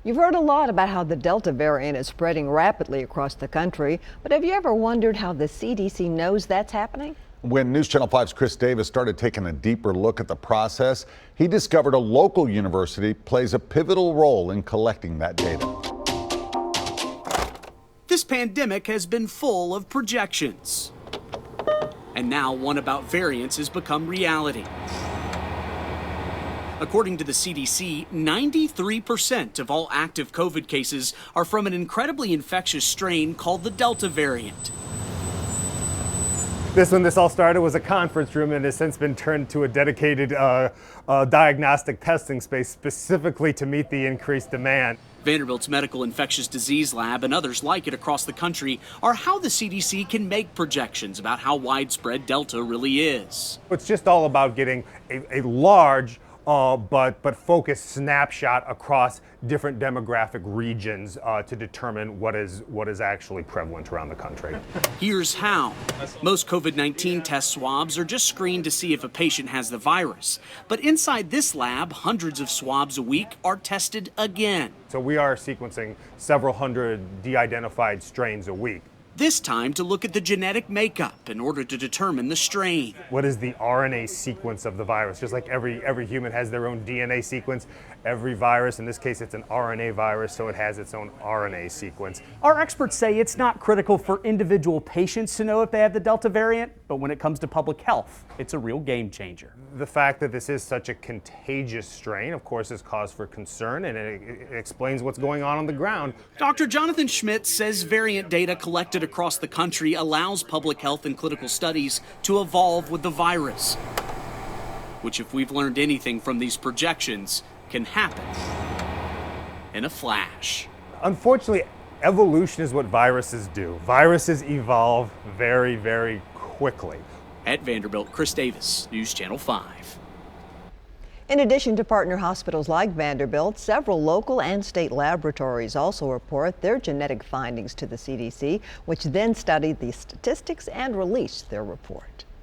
You've heard a lot about how the Delta variant is spreading rapidly across the country, but have you ever wondered how the CDC knows that's happening? When News Channel 5's Chris Davis started taking a deeper look at the process, he discovered a local university plays a pivotal role in collecting that data. This pandemic has been full of projections. And now one about variants has become reality. According to the CDC, 93% of all active COVID cases are from an incredibly infectious strain called the Delta variant. When this all started was a conference room and has since been turned to a dedicated diagnostic testing space specifically to meet the increased demand. Vanderbilt's Medical Infectious Disease Lab and others like it across the country are how the CDC can make projections about how widespread Delta really is. It's just all about getting a large but focused snapshot across different demographic regions to determine what is actually prevalent around the country. Here's how. Most COVID-19 test swabs are just screened to see if a patient has the virus. But inside this lab, hundreds of swabs a week are tested again. So we are sequencing several hundred de-identified strains a week. This time to look at the genetic makeup in order to determine the strain. What is the RNA sequence of the virus? Just like every human has their own DNA sequence, every virus, in this case it's an RNA virus, so it has its own RNA sequence. Our experts say it's not critical for individual patients to know if they have the Delta variant, but when it comes to public health, it's a real game changer. The fact that this is such a contagious strain, of course, is cause for concern, and it explains what's going on the ground. Dr. Jonathan Schmidt says variant data collected across the country allows public health and clinical studies to evolve with the virus, which, if we've learned anything from these projections, can happen in a flash. Unfortunately, evolution is what viruses do. Viruses evolve very, very quickly. At Vanderbilt, Chris Davis, News Channel 5. In addition to partner hospitals like Vanderbilt, several local and state laboratories also report their genetic findings to the CDC, which then study the statistics and release their report.